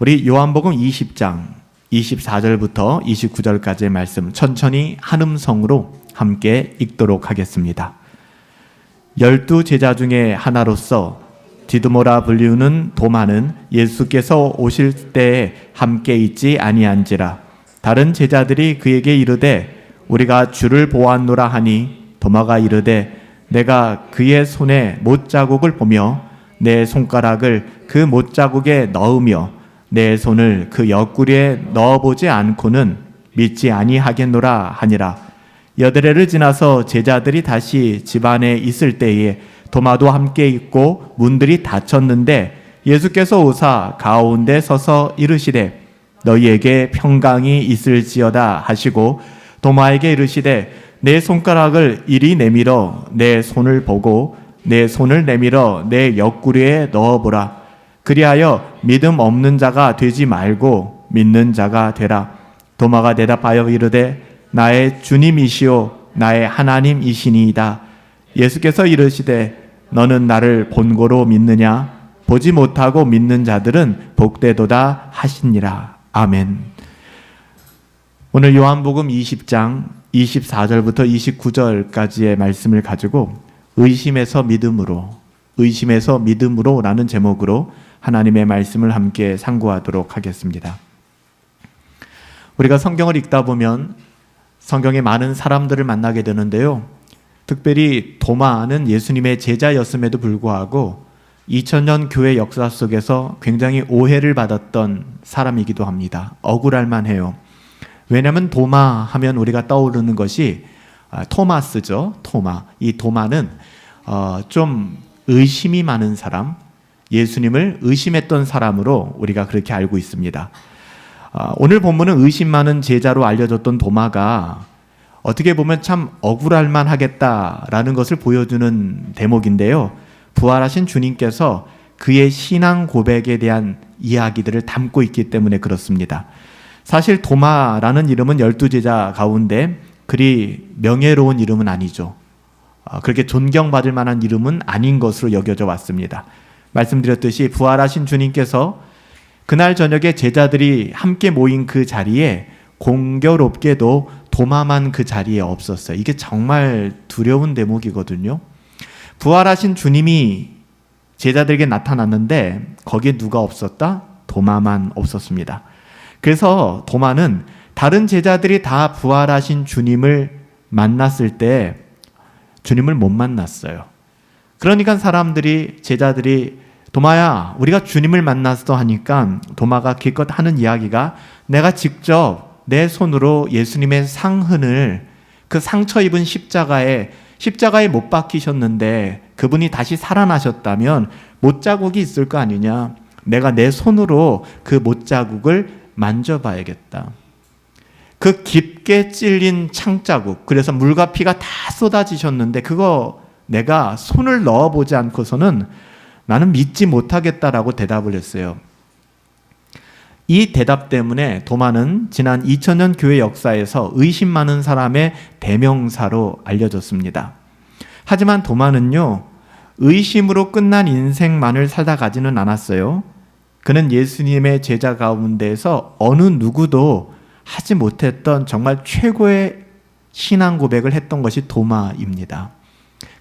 우리 요한복음 20장 24절부터 29절까지의 말씀 천천히 한음성으로 함께 읽도록 하겠습니다. 12 제자 중에 하나로서 디두모라 불리우는 도마는 예수께서 오실 때에 함께 있지 아니한지라. 다른 제자들이 그에게 이르되 우리가 주를 보았노라 하니 도마가 이르되 내가 그의 손에 못자국을 보며 내 손가락을 그 못자국에 넣으며 내 손을 그 옆구리에 넣어보지 않고는 믿지 아니하겠노라 하니라. 여드레를 지나서 제자들이 다시 집 안에 있을 때에 도마도 함께 있고 문들이 닫혔는데 예수께서 오사 가운데 서서 이르시되 너희에게 평강이 있을지어다 하시고 도마에게 이르시되 내 손가락을 이리 내밀어 내 손을 보고 내 손을 내밀어 내 옆구리에 넣어보라. 그리하여 믿음 없는 자가 되지 말고 믿는 자가 되라. 도마가 대답하여 이르되 나의 주님이시오 나의 하나님이시니이다. 예수께서 이르시되 너는 나를 본고로 믿느냐? 보지 못하고 믿는 자들은 복되도다 하시니라. 아멘. 오늘 요한복음 20장 24절부터 29절까지의 말씀을 가지고 의심에서 믿음으로 라는 제목으로 하나님의 말씀을 함께 상고하도록 하겠습니다. 우리가 성경을 읽다 보면 성경에 많은 사람들을 만나게 되는데요. 특별히 도마는 예수님의 제자였음에도 불구하고 2000년 교회 역사 속에서 굉장히 오해를 받았던 사람이기도 합니다. 억울할 만해요. 왜냐하면 도마 하면 우리가 떠오르는 것이 토마스죠. 토마. 이 도마는 좀 의심이 많은 사람, 예수님을 의심했던 사람으로 우리가 그렇게 알고 있습니다. 오늘 본문은 의심 많은 제자로 알려졌던 도마가 어떻게 보면 참 억울할 만하겠다라는 것을 보여주는 대목인데요. 부활하신 주님께서 그의 신앙 고백에 대한 이야기들을 담고 있기 때문에 그렇습니다. 사실 도마라는 이름은 12제자 가운데 그리 명예로운 이름은 아니죠. 그렇게 존경받을 만한 이름은 아닌 것으로 여겨져 왔습니다. 말씀드렸듯이 부활하신 주님께서 그날 저녁에 제자들이 함께 모인 그 자리에 공교롭게도 도마만 그 자리에 없었어요. 이게 정말 두려운 대목이거든요. 부활하신 주님이 제자들에게 나타났는데 거기에 누가 없었다? 도마만 없었습니다. 그래서 도마는 다른 제자들이 다 부활하신 주님을 만났을 때 주님을 못 만났어요. 그러니까 제자들이 도마야 우리가 주님을 만났어 하니까 도마가 기껏 하는 이야기가 내가 직접 내 손으로 예수님의 상흔을 그 상처 입은 십자가에 못 박히셨는데 그분이 다시 살아나셨다면 못자국이 있을 거 아니냐. 내가 내 손으로 그 못자국을 만져봐야겠다. 그 깊게 찔린 창자국, 그래서 물과 피가 다 쏟아지셨는데 그거 내가 손을 넣어보지 않고서는 나는 믿지 못하겠다라고 대답을 했어요. 이 대답 때문에 도마는 지난 2000년 교회 역사에서 의심 많은 사람의 대명사로 알려졌습니다. 하지만 도마는요, 의심으로 끝난 인생만을 살다 가지는 않았어요. 그는 예수님의 제자 가운데에서 어느 누구도 하지 못했던 정말 최고의 신앙 고백을 했던 것이 도마입니다.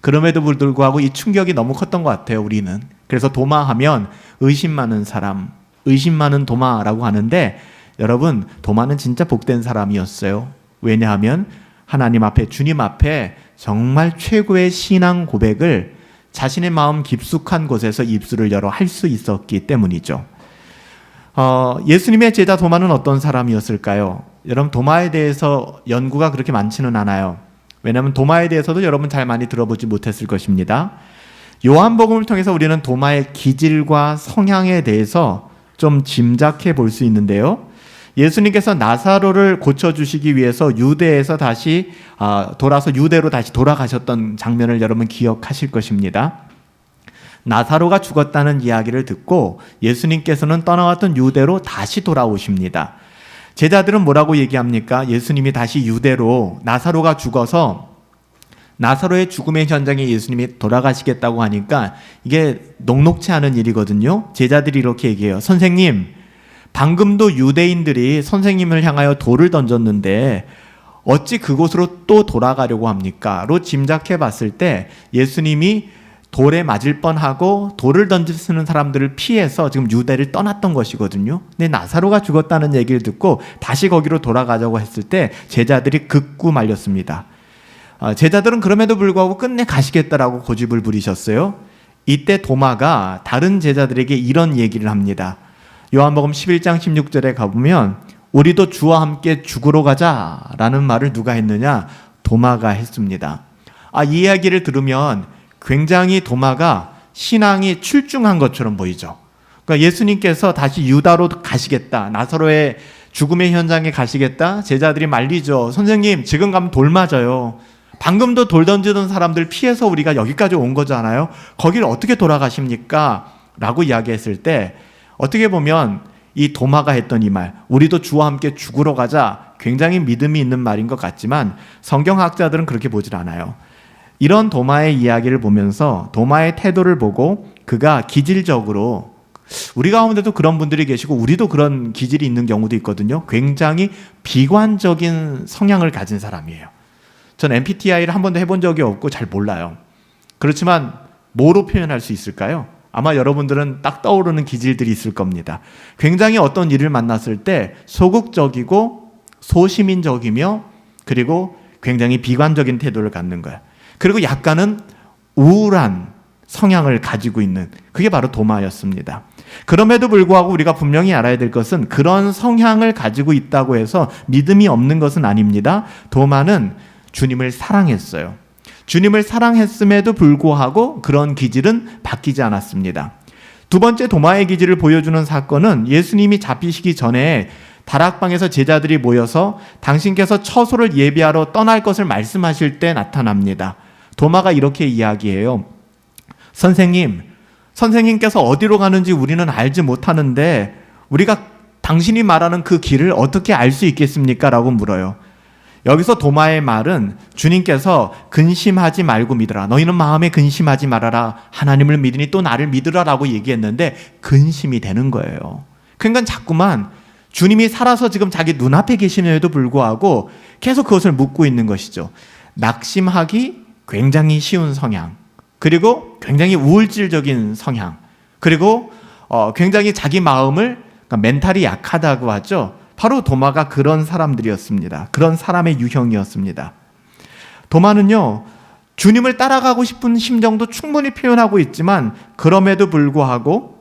그럼에도 불구하고 이 충격이 너무 컸던 것 같아요, 우리는. 그래서 도마하면 의심 많은 사람, 의심 많은 도마라고 하는데 여러분, 도마는 진짜 복된 사람이었어요. 왜냐하면 하나님 앞에, 주님 앞에 정말 최고의 신앙 고백을 자신의 마음 깊숙한 곳에서 입술을 열어 할 수 있었기 때문이죠. 예수님의 제자 도마는 어떤 사람이었을까요? 여러분, 도마에 대해서 연구가 그렇게 많지는 않아요. 왜냐하면 도마에 대해서도 여러분 잘 많이 들어보지 못했을 것입니다. 요한복음을 통해서 우리는 도마의 기질과 성향에 대해서 좀 짐작해 볼 수 있는데요. 예수님께서 나사로를 고쳐주시기 위해서 유대에서 다시 돌아서 유대로 다시 돌아가셨던 장면을 여러분 기억하실 것입니다. 나사로가 죽었다는 이야기를 듣고 예수님께서는 떠나왔던 유대로 다시 돌아오십니다. 제자들은 뭐라고 얘기합니까? 예수님이 다시 유대로, 나사로가 죽어서 나사로의 죽음의 현장에 예수님이 돌아가시겠다고 하니까 이게 녹록치 않은 일이거든요. 제자들이 이렇게 얘기해요. 선생님, 방금도 유대인들이 선생님을 향하여 돌을 던졌는데 어찌 그곳으로 또 돌아가려고 합니까? 로 짐작해 봤을 때 예수님이 돌에 맞을 뻔하고 돌을 던지는 사람들을 피해서 지금 유대를 떠났던 것이거든요. 근데 나사로가 죽었다는 얘기를 듣고 다시 거기로 돌아가자고 했을 때 제자들이 극구 말렸습니다. 제자들은 그럼에도 불구하고 끝내 가시겠다라고 고집을 부리셨어요. 이때 도마가 다른 제자들에게 이런 얘기를 합니다. 요한복음 11장 16절에 가보면 우리도 주와 함께 죽으러 가자라는 말을 누가 했느냐? 도마가 했습니다. 이 이야기를 들으면 굉장히 도마가 신앙이 출중한 것처럼 보이죠. 그러니까 예수님께서 다시 유다로 가시겠다, 나사로의 죽음의 현장에 가시겠다, 제자들이 말리죠. 선생님, 지금 가면 돌 맞아요. 방금도 돌 던지던 사람들 피해서 우리가 여기까지 온 거잖아요. 거기를 어떻게 돌아가십니까? 라고 이야기했을 때 어떻게 보면 이 도마가 했던 이 말, 우리도 주와 함께 죽으러 가자, 굉장히 믿음이 있는 말인 것 같지만 성경학자들은 그렇게 보질 않아요. 이런 도마의 이야기를 보면서 도마의 태도를 보고 그가 기질적으로, 우리 가운데도 그런 분들이 계시고 우리도 그런 기질이 있는 경우도 있거든요. 굉장히 비관적인 성향을 가진 사람이에요. 전 MBTI를 한 번도 해본 적이 없고 잘 몰라요. 그렇지만 뭐로 표현할 수 있을까요? 아마 여러분들은 딱 떠오르는 기질들이 있을 겁니다. 굉장히 어떤 일을 만났을 때 소극적이고 소시민적이며 그리고 굉장히 비관적인 태도를 갖는 거예요. 그리고 약간은 우울한 성향을 가지고 있는, 그게 바로 도마였습니다. 그럼에도 불구하고 우리가 분명히 알아야 될 것은 그런 성향을 가지고 있다고 해서 믿음이 없는 것은 아닙니다. 도마는 주님을 사랑했어요. 주님을 사랑했음에도 불구하고 그런 기질은 바뀌지 않았습니다. 두 번째 도마의 기질을 보여주는 사건은 예수님이 잡히시기 전에 다락방에서 제자들이 모여서 당신께서 처소를 예비하러 떠날 것을 말씀하실 때 나타납니다. 도마가 이렇게 이야기해요. 선생님께서 어디로 가는지 우리는 알지 못하는데 우리가 당신이 말하는 그 길을 어떻게 알 수 있겠습니까? 라고 물어요. 여기서 도마의 말은 주님께서 근심하지 말고 믿으라. 너희는 마음에 근심하지 말아라. 하나님을 믿으니 또 나를 믿으라 라고 얘기했는데 근심이 되는 거예요. 그러니까 자꾸만 주님이 살아서 지금 자기 눈앞에 계심에도 불구하고 계속 그것을 묻고 있는 것이죠. 낙심하기 굉장히 쉬운 성향, 그리고 굉장히 우울질적인 성향, 그리고 굉장히 자기 마음을, 그러니까 멘탈이 약하다고 하죠. 바로 도마가 그런 사람들이었습니다. 그런 사람의 유형이었습니다. 도마는요, 주님을 따라가고 싶은 심정도 충분히 표현하고 있지만 그럼에도 불구하고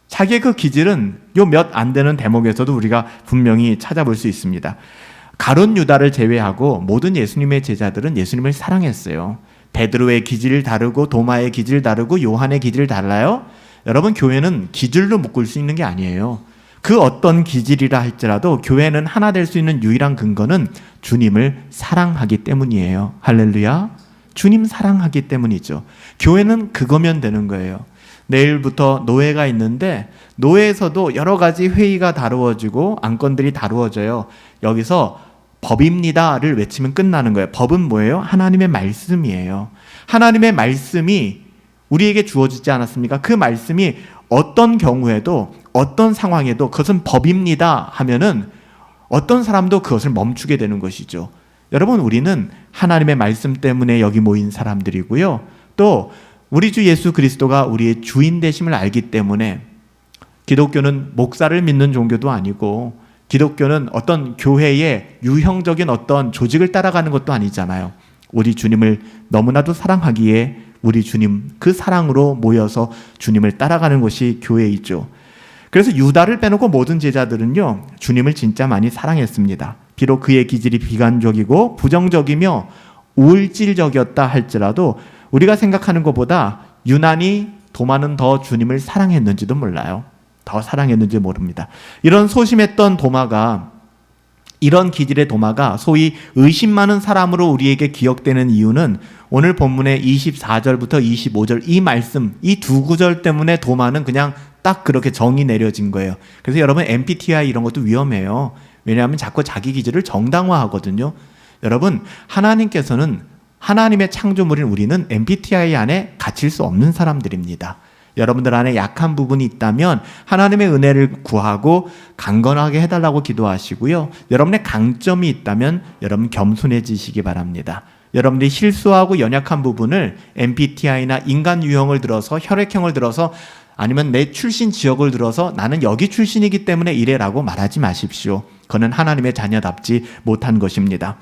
자기의 그 기질은 요 몇 안 되는 대목에서도 우리가 분명히 찾아볼 수 있습니다. 가룟 유다를 제외하고 모든 예수님의 제자들은 예수님을 사랑했어요. 베드로의 기질 다르고 도마의 기질 다르고 요한의 기질 달라요. 여러분, 교회는 기질로 묶을 수 있는 게 아니에요. 그 어떤 기질이라 할지라도 교회는 하나 될 수 있는 유일한 근거는 주님을 사랑하기 때문이에요. 할렐루야. 주님 사랑하기 때문이죠. 교회는 그거면 되는 거예요. 내일부터 노회가 있는데 노회에서도 여러 가지 회의가 다루어지고 안건들이 다루어져요. 여기서 법입니다를 외치면 끝나는 거예요. 법은 뭐예요? 하나님의 말씀이에요. 하나님의 말씀이 우리에게 주어지지 않았습니까? 그 말씀이 어떤 경우에도 어떤 상황에도 그것은 법입니다 하면은 어떤 사람도 그것을 멈추게 되는 것이죠. 여러분, 우리는 하나님의 말씀 때문에 여기 모인 사람들이고요. 또 우리 주 예수 그리스도가 우리의 주인 되심을 알기 때문에, 기독교는 목사를 믿는 종교도 아니고 기독교는 어떤 교회의 유형적인 어떤 조직을 따라가는 것도 아니잖아요. 우리 주님을 너무나도 사랑하기에 우리 주님 그 사랑으로 모여서 주님을 따라가는 것이 교회이죠. 그래서 유다를 빼놓고 모든 제자들은요, 주님을 진짜 많이 사랑했습니다. 비록 그의 기질이 비관적이고 부정적이며 우울질적이었다 할지라도 우리가 생각하는 것보다 유난히 도마는 더 주님을 사랑했는지도 몰라요. 더 사랑했는지 모릅니다. 이런 소심했던 도마가, 이런 기질의 도마가 소위 의심 많은 사람으로 우리에게 기억되는 이유는 오늘 본문의 24절부터 25절 이 말씀, 이 두 구절 때문에 도마는 그냥 딱 그렇게 정이 내려진 거예요. 그래서 여러분, MBTI 이런 것도 위험해요. 왜냐하면 자꾸 자기 기질을 정당화하거든요. 여러분, 하나님께서는, 하나님의 창조물인 우리는 MBTI 안에 갇힐 수 없는 사람들입니다. 여러분들 안에 약한 부분이 있다면 하나님의 은혜를 구하고 강건하게 해달라고 기도하시고요. 여러분의 강점이 있다면 여러분 겸손해지시기 바랍니다. 여러분들이 실수하고 연약한 부분을 MBTI나 인간 유형을 들어서, 혈액형을 들어서, 아니면 내 출신 지역을 들어서 나는 여기 출신이기 때문에 이래라고 말하지 마십시오. 그는 하나님의 자녀답지 못한 것입니다.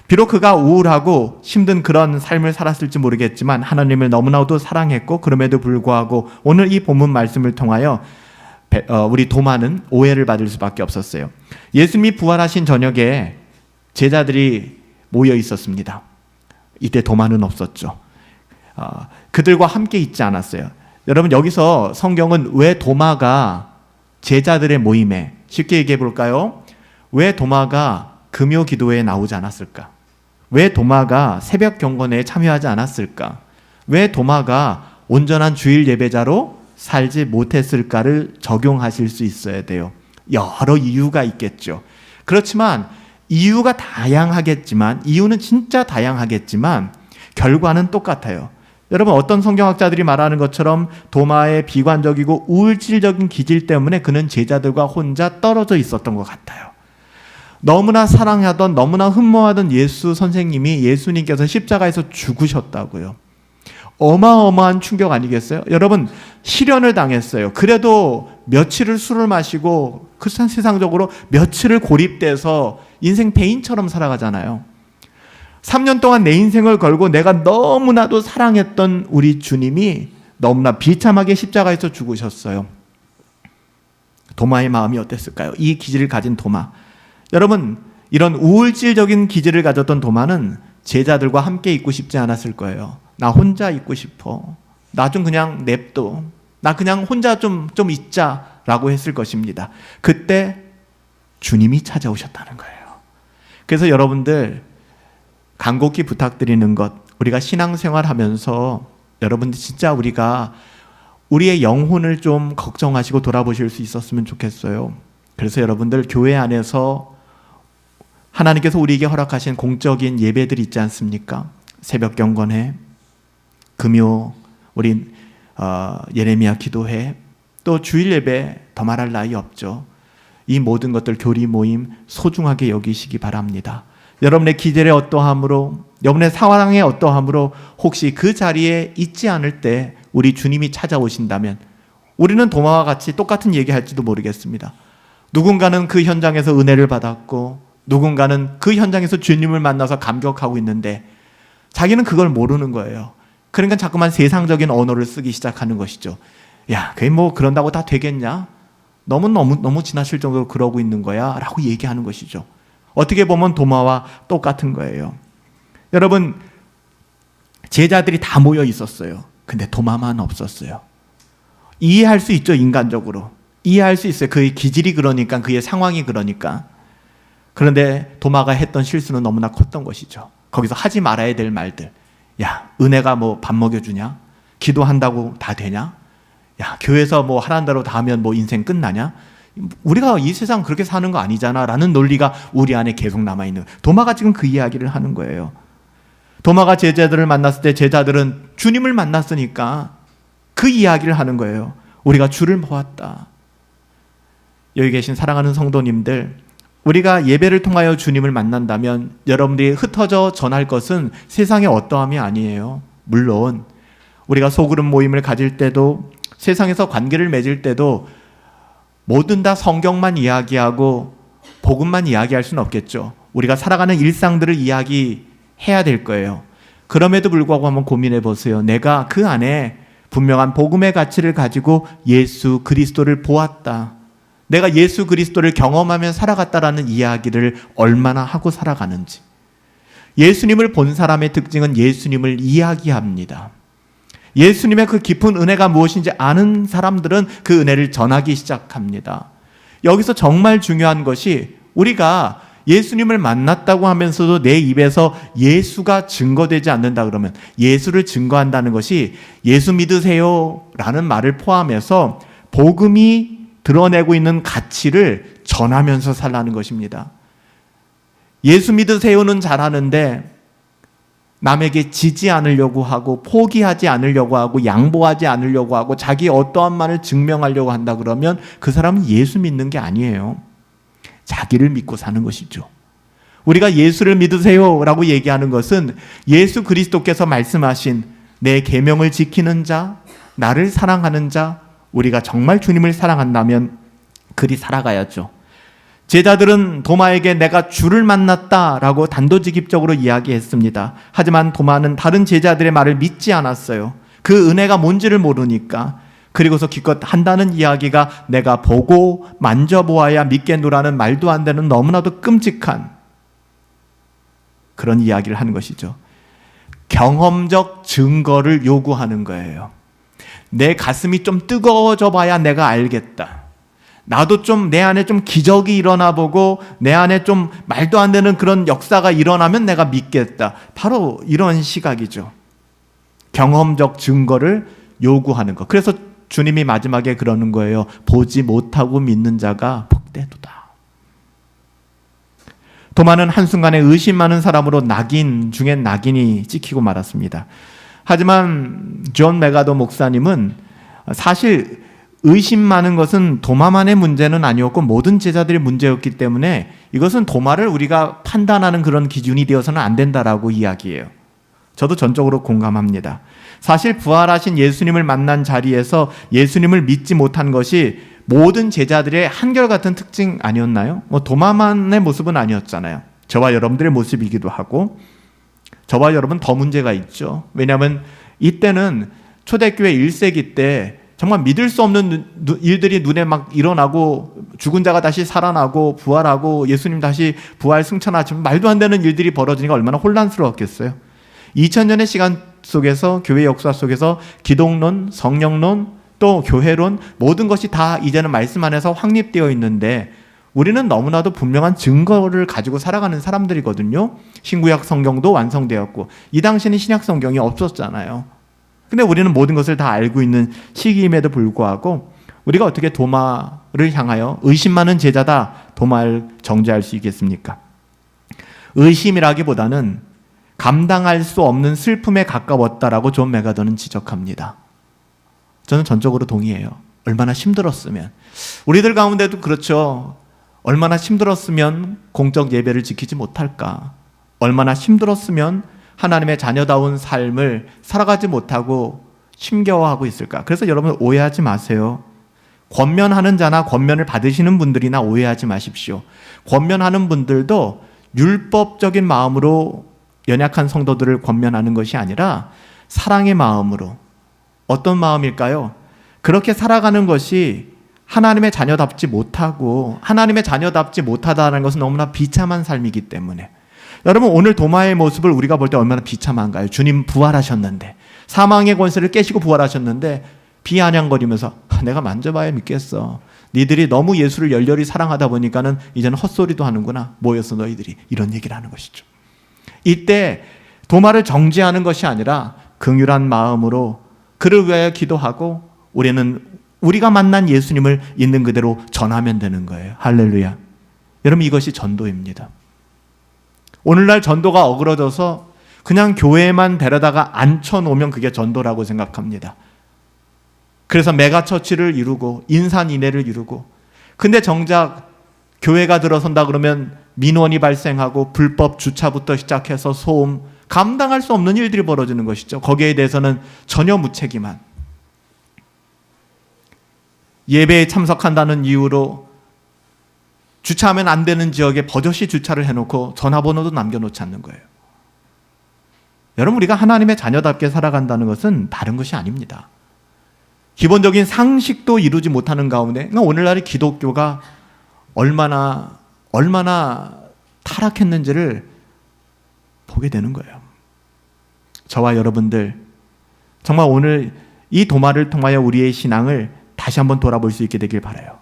비록 그가 우울하고 힘든 그런 삶을 살았을지 모르겠지만 하나님을 너무나도 사랑했고, 그럼에도 불구하고 오늘 이 본문 말씀을 통하여 우리 도마는 오해를 받을 수밖에 없었어요. 예수님이 부활하신 저녁에 제자들이 모여 있었습니다. 이때 도마는 없었죠. 그들과 함께 있지 않았어요. 여러분, 여기서 성경은 왜 도마가 제자들의 모임에, 쉽게 얘기해 볼까요? 왜 도마가 금요 기도회에 나오지 않았을까? 왜 도마가 새벽 경건에 참여하지 않았을까? 왜 도마가 온전한 주일 예배자로 살지 못했을까를 적용하실 수 있어야 돼요. 여러 이유가 있겠죠. 그렇지만 이유가 다양하겠지만, 이유는 진짜 다양하겠지만 결과는 똑같아요. 여러분, 어떤 성경학자들이 말하는 것처럼 도마의 비관적이고 우울질적인 기질 때문에 그는 제자들과 혼자 떨어져 있었던 것 같아요. 너무나 사랑하던, 너무나 흠모하던 예수 선생님이, 예수님께서 십자가에서 죽으셨다고요. 어마어마한 충격 아니겠어요? 여러분, 실연을 당했어요. 그래도 며칠을 술을 마시고 그 세상적으로 며칠을 고립돼서 인생 배인처럼 살아가잖아요. 3년 동안 내 인생을 걸고 내가 너무나도 사랑했던 우리 주님이 너무나 비참하게 십자가에서 죽으셨어요. 도마의 마음이 어땠을까요? 이 기질을 가진 도마. 여러분, 이런 우울질적인 기질을 가졌던 도마는 제자들과 함께 있고 싶지 않았을 거예요. 나 혼자 있고 싶어. 나 좀 그냥 냅둬. 나 그냥 혼자 좀 있자라고 했을 것입니다. 그때 주님이 찾아오셨다는 거예요. 그래서 여러분들, 간곡히 부탁드리는 것, 우리가 신앙생활 하면서 여러분들 진짜 우리가 우리의 영혼을 좀 걱정하시고 돌아보실 수 있었으면 좋겠어요. 그래서 여러분들, 교회 안에서 하나님께서 우리에게 허락하신 공적인 예배들 있지 않습니까? 새벽 경건회, 금요 우리 예레미야 기도회, 또 주일 예배, 더 말할 나위 없죠. 이 모든 것들, 교리 모임 소중하게 여기시기 바랍니다. 여러분의 기절의 어떠함으로, 여러분의 상황의 어떠함으로 혹시 그 자리에 있지 않을 때 우리 주님이 찾아오신다면 우리는 도마와 같이 똑같은 얘기할지도 모르겠습니다. 누군가는 그 현장에서 은혜를 받았고, 누군가는 그 현장에서 주님을 만나서 감격하고 있는데 자기는 그걸 모르는 거예요. 그러니까 자꾸만 세상적인 언어를 쓰기 시작하는 것이죠. 야, 그게 뭐 그런다고 다 되겠냐? 너무 지나칠 정도로 그러고 있는 거야 라고 얘기하는 것이죠. 어떻게 보면 도마와 똑같은 거예요. 여러분, 제자들이 다 모여 있었어요. 근데 도마만 없었어요. 이해할 수 있죠, 인간적으로. 이해할 수 있어요. 그의 기질이 그러니까, 그의 상황이 그러니까. 그런데 도마가 했던 실수는 너무나 컸던 것이죠. 거기서 하지 말아야 될 말들. 야, 은혜가 뭐 밥 먹여주냐? 기도한다고 다 되냐? 야, 교회에서 뭐 하라는 대로 다 하면 뭐 인생 끝나냐? 우리가 이 세상 그렇게 사는 거 아니잖아 라는 논리가 우리 안에 계속 남아있는, 도마가 지금 그 이야기를 하는 거예요. 도마가 제자들을 만났을 때 제자들은 주님을 만났으니까 그 이야기를 하는 거예요. 우리가 주를 보았다. 여기 계신 사랑하는 성도님들, 우리가 예배를 통하여 주님을 만난다면 여러분들이 흩어져 전할 것은 세상의 어떠함이 아니에요. 물론 우리가 소그룹 모임을 가질 때도, 세상에서 관계를 맺을 때도 뭐든 다 성경만 이야기하고 복음만 이야기할 수는 없겠죠. 우리가 살아가는 일상들을 이야기해야 될 거예요. 그럼에도 불구하고 한번 고민해 보세요. 내가 그 안에 분명한 복음의 가치를 가지고 예수 그리스도를 보았다, 내가 예수 그리스도를 경험하며 살아갔다라는 이야기를 얼마나 하고 살아가는지. 예수님을 본 사람의 특징은 예수님을 이야기합니다. 예수님의 그 깊은 은혜가 무엇인지 아는 사람들은 그 은혜를 전하기 시작합니다. 여기서 정말 중요한 것이, 우리가 예수님을 만났다고 하면서도 내 입에서 예수가 증거되지 않는다 그러면, 예수를 증거한다는 것이 예수 믿으세요 라는 말을 포함해서 복음이 드러내고 있는 가치를 전하면서 살라는 것입니다. 예수 믿으세요는 잘하는데 남에게 지지 않으려고 하고 포기하지 않으려고 하고 양보하지 않으려고 하고 자기 어떠한만을 증명하려고 한다 그러면 그 사람은 예수 믿는 게 아니에요. 자기를 믿고 사는 것이죠. 우리가 예수를 믿으세요 라고 얘기하는 것은 예수 그리스도께서 말씀하신 내 계명을 지키는 자, 나를 사랑하는 자, 우리가 정말 주님을 사랑한다면 그리 살아가야죠. 제자들은 도마에게 내가 주를 만났다라고 단도직입적으로 이야기했습니다. 하지만 도마는 다른 제자들의 말을 믿지 않았어요. 그 은혜가 뭔지를 모르니까. 그리고서 기껏 한다는 이야기가 내가 보고 만져보아야 믿겠노라는 말도 안 되는 너무나도 끔찍한 그런 이야기를 하는 것이죠. 경험적 증거를 요구하는 거예요. 내 가슴이 좀 뜨거워져 봐야 내가 알겠다. 나도 좀 내 안에 좀 기적이 일어나 보고 내 안에 좀 말도 안 되는 그런 역사가 일어나면 내가 믿겠다. 바로 이런 시각이죠. 경험적 증거를 요구하는 것. 그래서 주님이 마지막에 그러는 거예요. 보지 못하고 믿는 자가 복되도다. 도마는 한순간에 의심 많은 사람으로 낙인 중엔 낙인이 찍히고 말았습니다. 하지만 존 메가더 목사님은 사실 의심 많은 것은 도마만의 문제는 아니었고 모든 제자들의 문제였기 때문에 이것은 도마를 우리가 판단하는 그런 기준이 되어서는 안 된다라고 이야기해요. 저도 전적으로 공감합니다. 사실 부활하신 예수님을 만난 자리에서 예수님을 믿지 못한 것이 모든 제자들의 한결같은 특징 아니었나요? 도마만의 모습은 아니었잖아요. 저와 여러분들의 모습이기도 하고 저와 여러분 더 문제가 있죠. 왜냐하면 이때는 초대교회 1세기 때 정말 믿을 수 없는 일들이 눈에 막 일어나고 죽은 자가 다시 살아나고 부활하고 예수님 다시 부활 승천하시면 말도 안 되는 일들이 벌어지니까 얼마나 혼란스러웠겠어요. 2000년의 시간 속에서 교회 역사 속에서 기독론, 성령론, 또 교회론 모든 것이 다 이제는 말씀 안에서 확립되어 있는데 우리는 너무나도 분명한 증거를 가지고 살아가는 사람들이거든요. 신구약 성경도 완성되었고 이 당시에는 신약 성경이 없었잖아요. 근데 우리는 모든 것을 다 알고 있는 시기임에도 불구하고 우리가 어떻게 도마를 향하여 의심 많은 제자다 도마를 정죄할 수 있겠습니까? 의심이라기보다는 감당할 수 없는 슬픔에 가까웠다라고 존 메가더는 지적합니다. 저는 전적으로 동의해요. 얼마나 힘들었으면. 우리들 가운데도 그렇죠. 얼마나 힘들었으면 공적 예배를 지키지 못할까. 얼마나 힘들었으면 하나님의 자녀다운 삶을 살아가지 못하고 힘겨워하고 있을까. 그래서 여러분 오해하지 마세요. 권면하는 자나 권면을 받으시는 분들이나 오해하지 마십시오. 권면하는 분들도 율법적인 마음으로 연약한 성도들을 권면하는 것이 아니라 사랑의 마음으로. 어떤 마음일까요? 그렇게 살아가는 것이 하나님의 자녀답지 못하고 하나님의 자녀답지 못하다는 것은 너무나 비참한 삶이기 때문에 여러분 오늘 도마의 모습을 우리가 볼 때 얼마나 비참한가요? 주님 부활하셨는데 사망의 권세를 깨시고 부활하셨는데 비아냥거리면서 내가 만져봐야 믿겠어. 니들이 너무 예수를 열렬히 사랑하다 보니까는 이제는 헛소리도 하는구나. 뭐였어 너희들이. 이런 얘기를 하는 것이죠. 이때 도마를 정죄하는 것이 아니라 긍휼한 마음으로 그를 위하여 기도하고 우리는 우리가 만난 예수님을 있는 그대로 전하면 되는 거예요. 할렐루야. 여러분 이것이 전도입니다. 오늘날 전도가 어그러져서 그냥 교회에만 데려다가 앉혀놓으면 그게 전도라고 생각합니다. 그래서 메가처치를 이루고 인산인해를 이루고 근데 정작 교회가 들어선다 그러면 민원이 발생하고 불법 주차부터 시작해서 소음 감당할 수 없는 일들이 벌어지는 것이죠. 거기에 대해서는 전혀 무책임한 예배에 참석한다는 이유로 주차하면 안 되는 지역에 버젓이 주차를 해놓고 전화번호도 남겨놓지 않는 거예요. 여러분 우리가 하나님의 자녀답게 살아간다는 것은 다른 것이 아닙니다. 기본적인 상식도 이루지 못하는 가운데 오늘날의 기독교가 얼마나 타락했는지를 보게 되는 거예요. 저와 여러분들 정말 오늘 이 도마를 통하여 우리의 신앙을 다시 한번 돌아볼 수 있게 되길 바라요.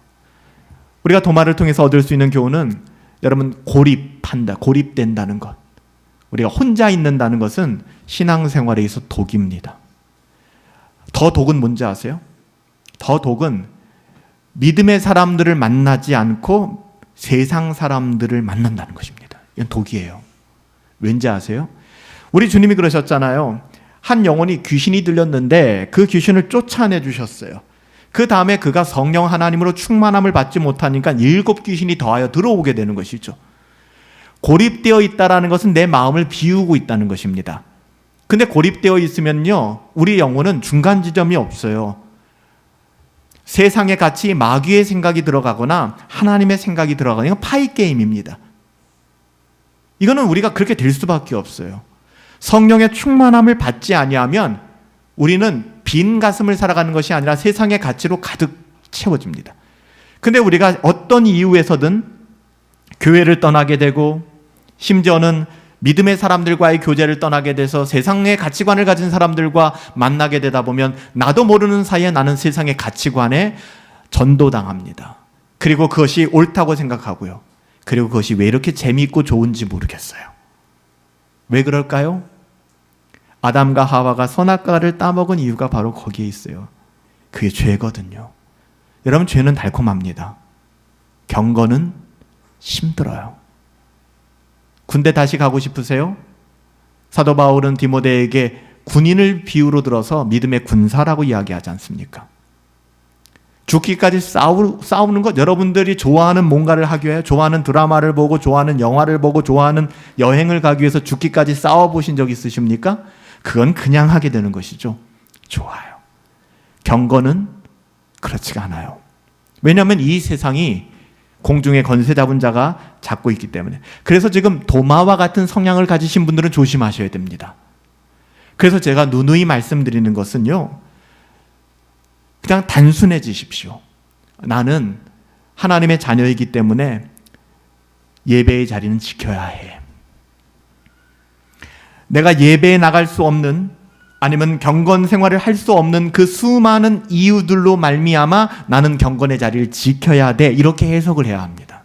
우리가 도마를 통해서 얻을 수 있는 교훈은 여러분 고립된다는 것. 우리가 혼자 있는다는 것은 신앙생활에 있어 독입니다. 더 독은 뭔지 아세요? 더 독은 믿음의 사람들을 만나지 않고 세상 사람들을 만난다는 것입니다. 이건 독이에요. 왠지 아세요? 우리 주님이 그러셨잖아요. 한 영혼이 귀신이 들렸는데 그 귀신을 쫓아내 주셨어요. 그 다음에 그가 성령 하나님으로 충만함을 받지 못하니까 7 귀신이 더하여 들어오게 되는 것이죠. 고립되어 있다라는 것은 내 마음을 비우고 있다는 것입니다. 근데 고립되어 있으면요, 우리 영혼은 중간 지점이 없어요. 세상의 가치, 마귀의 생각이 들어가거나 하나님의 생각이 들어가거나, 이건 파이 게임입니다. 이거는 우리가 그렇게 될 수밖에 없어요. 성령의 충만함을 받지 아니하면 우리는 빈 가슴을 살아가는 것이 아니라 세상의 가치로 가득 채워집니다. 근데 우리가 어떤 이유에서든 교회를 떠나게 되고, 심지어는 믿음의 사람들과의 교제를 떠나게 돼서 세상의 가치관을 가진 사람들과 만나게 되다 보면 나도 모르는 사이에 나는 세상의 가치관에 전도당합니다. 그리고 그것이 옳다고 생각하고요. 그리고 그것이 왜 이렇게 재미있고 좋은지 모르겠어요. 왜 그럴까요? 아담과 하와가 선악과를 따먹은 이유가 바로 거기에 있어요. 그게 죄거든요. 여러분, 죄는 달콤합니다. 경건은 힘들어요. 군대 다시 가고 싶으세요? 사도 바울은 디모데에게 군인을 비유로 들어서 믿음의 군사라고 이야기하지 않습니까? 죽기까지 싸우는 것, 여러분들이 좋아하는 뭔가를 하기 위해, 좋아하는 드라마를 보고, 좋아하는 영화를 보고, 좋아하는 여행을 가기 위해서 죽기까지 싸워보신 적 있으십니까? 그건 그냥 하게 되는 것이죠. 좋아요. 경건은 그렇지가 않아요. 왜냐하면 이 세상이 공중의 권세 잡은 자가 잡고 있기 때문에. 그래서 지금 도마와 같은 성향을 가지신 분들은 조심하셔야 됩니다. 그래서 제가 누누이 말씀드리는 것은요, 그냥 단순해지십시오. 나는 하나님의 자녀이기 때문에 예배의 자리는 지켜야 해. 내가 예배에 나갈 수 없는, 아니면 경건 생활을 할 수 없는 그 수많은 이유들로 말미암아 나는 경건의 자리를 지켜야 돼. 이렇게 해석을 해야 합니다.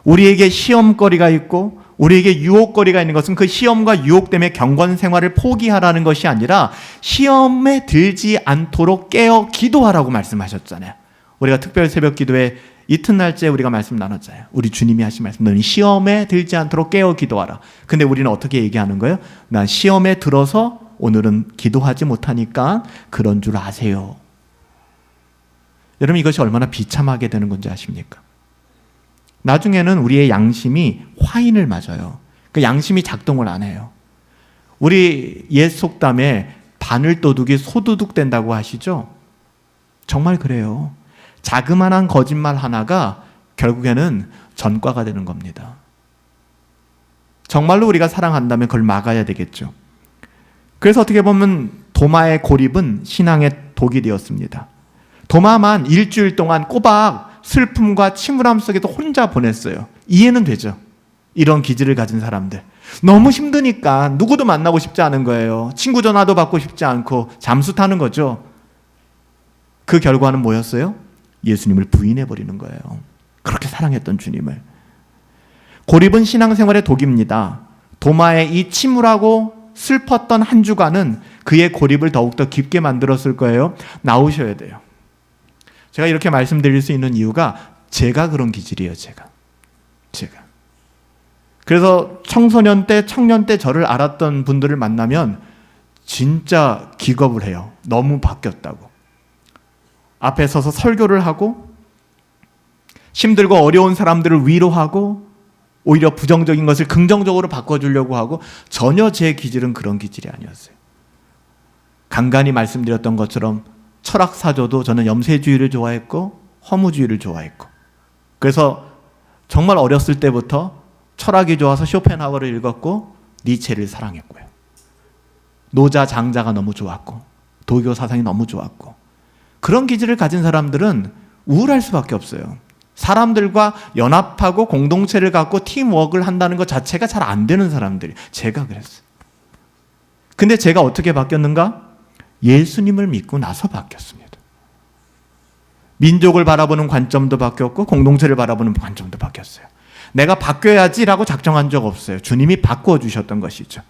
우리에게 시험거리가 있고 우리에게 유혹거리가 있는 것은 그 시험과 유혹 때문에 경건 생활을 포기하라는 것이 아니라 시험에 들지 않도록 깨어 기도하라고 말씀하셨잖아요. 우리가 특별 새벽 기도회 이튿날째 우리가 말씀 나눴잖아요. 우리 주님이 하신 말씀, 너는 시험에 들지 않도록 깨어 기도하라. 근데 우리는 어떻게 얘기하는 거예요? 난 시험에 들어서 오늘은 기도하지 못하니까 그런 줄 아세요. 여러분, 이것이 얼마나 비참하게 되는 건지 아십니까? 나중에는 우리의 양심이 화인을 맞아요. 그 양심이 작동을 안 해요. 우리 옛 속담에 바늘도둑이 소도둑 된다고 하시죠? 정말 그래요. 자그마한 거짓말 하나가 결국에는 전과가 되는 겁니다. 정말로 우리가 사랑한다면 그걸 막아야 되겠죠. 그래서 어떻게 보면 도마의 고립은 신앙의 독이 되었습니다. 도마만 일주일 동안 꼬박 슬픔과 침울함 속에도 혼자 보냈어요. 이해는 되죠. 이런 기질을 가진 사람들. 너무 힘드니까 누구도 만나고 싶지 않은 거예요. 친구 전화도 받고 싶지 않고 잠수 타는 거죠. 그 결과는 뭐였어요? 예수님을 부인해버리는 거예요. 그렇게 사랑했던 주님을. 고립은 신앙생활의 독입니다. 도마의 이 침울하고 슬펐던 한 주간은 그의 고립을 더욱더 깊게 만들었을 거예요. 나오셔야 돼요. 제가 이렇게 말씀드릴 수 있는 이유가 제가 그런 기질이에요. 제가. 그래서 청소년 때, 청년 때 저를 알았던 분들을 만나면 진짜 기겁을 해요. 너무 바뀌었다고. 앞에 서서 설교를 하고 힘들고 어려운 사람들을 위로하고 오히려 부정적인 것을 긍정적으로 바꿔주려고 하고, 전혀 제 기질은 그런 기질이 아니었어요. 간간히 말씀드렸던 것처럼 철학사조도 저는 염세주의를 좋아했고 허무주의를 좋아했고, 그래서 정말 어렸을 때부터 철학이 좋아서 쇼펜하우어를 읽었고 니체를 사랑했고요. 노자 장자가 너무 좋았고 도교 사상이 너무 좋았고, 그런 기질을 가진 사람들은 우울할 수밖에 없어요. 사람들과 연합하고 공동체를 갖고 팀워크를 한다는 것 자체가 잘 안 되는 사람들이. 제가 그랬어요. 근데 제가 어떻게 바뀌었는가? 예수님을 믿고 나서 바뀌었습니다. 민족을 바라보는 관점도 바뀌었고 공동체를 바라보는 관점도 바뀌었어요. 내가 바뀌어야지라고 작정한 적 없어요. 주님이 바꾸어 주셨던 것이죠.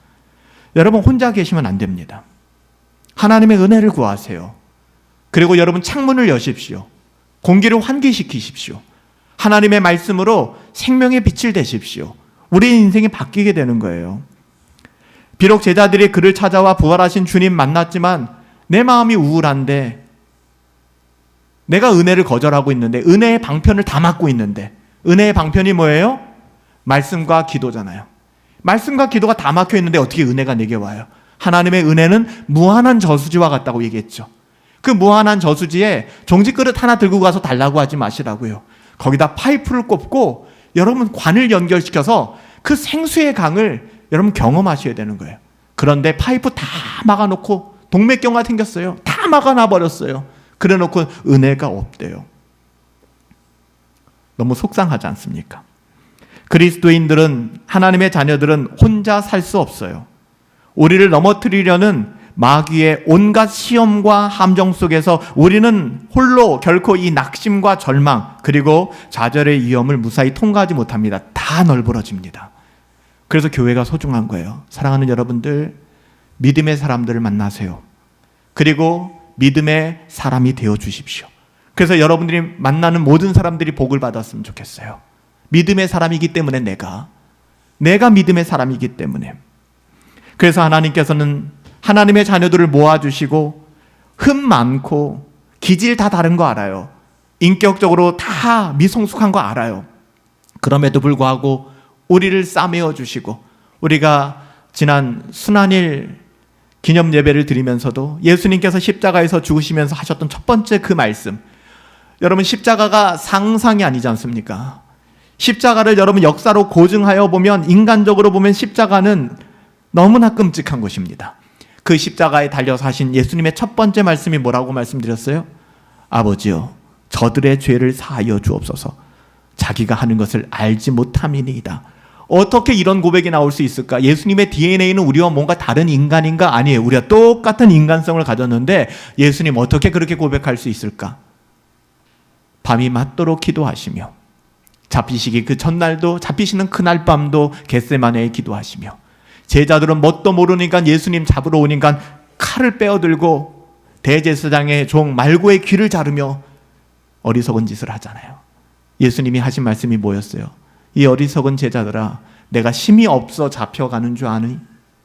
여러분, 혼자 계시면 안 됩니다. 하나님의 은혜를 구하세요. 그리고 여러분, 창문을 여십시오. 공기를 환기시키십시오. 하나님의 말씀으로 생명의 빛을 대십시오. 우리 인생이 바뀌게 되는 거예요. 비록 제자들이 그를 찾아와 부활하신 주님 만났지만 내 마음이 우울한데, 내가 은혜를 거절하고 있는데, 은혜의 방편을 다 막고 있는데, 은혜의 방편이 뭐예요? 말씀과 기도잖아요. 말씀과 기도가 다 막혀 있는데 어떻게 은혜가 내게 와요? 하나님의 은혜는 무한한 저수지와 같다고 얘기했죠. 그 무한한 저수지에 종지그릇 하나 들고 가서 달라고 하지 마시라고요. 거기다 파이프를 꼽고 여러분 관을 연결시켜서 그 생수의 강을 여러분 경험하셔야 되는 거예요. 그런데 파이프 다 막아놓고 동맥경화 생겼어요. 다 막아놔버렸어요. 그래놓고 은혜가 없대요. 너무 속상하지 않습니까? 그리스도인들은, 하나님의 자녀들은 혼자 살 수 없어요. 우리를 넘어뜨리려는 마귀의 온갖 시험과 함정 속에서 우리는 홀로 결코 이 낙심과 절망 그리고 좌절의 위험을 무사히 통과하지 못합니다. 다 널브러집니다. 그래서 교회가 소중한 거예요. 사랑하는 여러분들, 믿음의 사람들을 만나세요. 그리고 믿음의 사람이 되어 주십시오. 그래서 여러분들이 만나는 모든 사람들이 복을 받았으면 좋겠어요. 믿음의 사람이기 때문에 내가 믿음의 사람이기 때문에. 그래서 하나님께서는 하나님의 자녀들을 모아주시고 흠 많고 기질 다 다른 거 알아요. 인격적으로 다 미성숙한 거 알아요. 그럼에도 불구하고 우리를 싸매어 주시고, 우리가 지난 순환일 기념 예배를 드리면서도 예수님께서 십자가에서 죽으시면서 하셨던 첫 번째 그 말씀, 여러분 십자가가 상상이 아니지 않습니까? 십자가를 여러분 역사로 고증하여 보면, 인간적으로 보면 십자가는 너무나 끔찍한 것입니다. 그 십자가에 달려서 하신 예수님의 첫 번째 말씀이 뭐라고 말씀드렸어요? 아버지여, 저들의 죄를 사하여 주옵소서. 자기가 하는 것을 알지 못함이니이다. 어떻게 이런 고백이 나올 수 있을까? 예수님의 DNA는 우리와 뭔가 다른 인간인가? 아니에요. 우리가 똑같은 인간성을 가졌는데 예수님 어떻게 그렇게 고백할 수 있을까? 밤이 맞도록 기도하시며, 잡히시기 그 전날도, 잡히시는 그날 밤도 겟세마네에 기도하시며, 제자들은 뭣도 모르니까 예수님 잡으러 오니까 칼을 빼어들고 대제사장의 종 말고의 귀를 자르며 어리석은 짓을 하잖아요. 예수님이 하신 말씀이 뭐였어요? 이 어리석은 제자들아, 내가 힘이 없어 잡혀가는 줄 아니?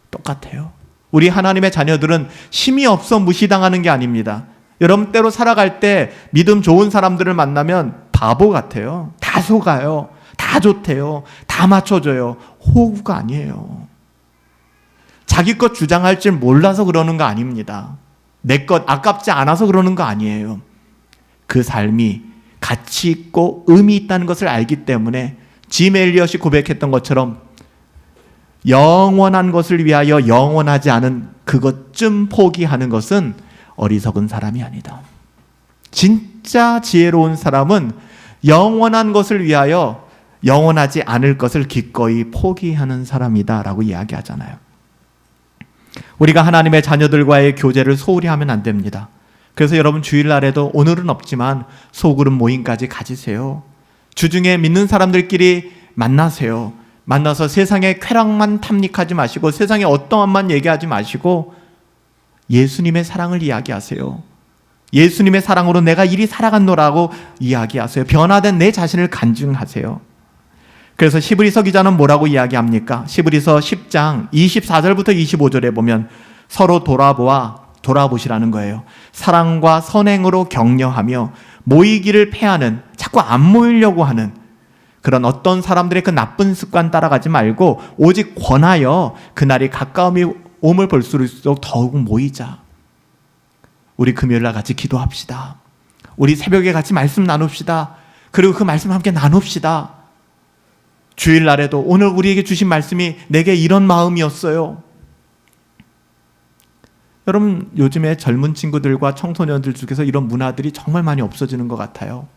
똑같아요. 우리 하나님의 자녀들은 힘이 없어 무시당하는 게 아닙니다. 여러분, 때로 살아갈 때 믿음 좋은 사람들을 만나면 바보 같아요. 다 속아요. 다 좋대요. 다 맞춰줘요. 호구가 아니에요. 자기 것 주장할 줄 몰라서 그러는 거 아닙니다. 내 것 아깝지 않아서 그러는 거 아니에요. 그 삶이 가치 있고 의미 있다는 것을 알기 때문에 짐 엘리엇이 고백했던 것처럼 영원한 것을 위하여 영원하지 않은 그것쯤 포기하는 것은 어리석은 사람이 아니다. 진짜 지혜로운 사람은 영원한 것을 위하여 영원하지 않을 것을 기꺼이 포기하는 사람이다 라고 이야기하잖아요. 우리가 하나님의 자녀들과의 교제를 소홀히 하면 안 됩니다. 그래서 여러분, 주일날에도 오늘은 없지만 소그룹 모임까지 가지세요. 주중에 믿는 사람들끼리 만나세요. 만나서 세상의 쾌락만 탐닉하지 마시고, 세상의 어떠함만 얘기하지 마시고 예수님의 사랑을 이야기하세요. 예수님의 사랑으로 내가 이리 살아갔노라고 이야기하세요. 변화된 내 자신을 간증하세요. 그래서 히브리서 기자는 뭐라고 이야기합니까? 히브리서 10장 24절부터 25절에 보면 서로 돌아보시라는 거예요. 사랑과 선행으로 격려하며 모이기를 패하는, 자꾸 안 모이려고 하는 그런 어떤 사람들의 그 나쁜 습관 따라가지 말고 오직 권하여 그날이 가까움이 옴을 볼수록 더욱 모이자. 우리 금요일날 같이 기도합시다. 우리 새벽에 같이 말씀 나눕시다. 그리고 그 말씀 함께 나눕시다. 주일날에도 오늘 우리에게 주신 말씀이 내게 이런 마음이었어요. 여러분, 요즘에 젊은 친구들과 청소년들 중에서 이런 문화들이 정말 많이 없어지는 것 같아요.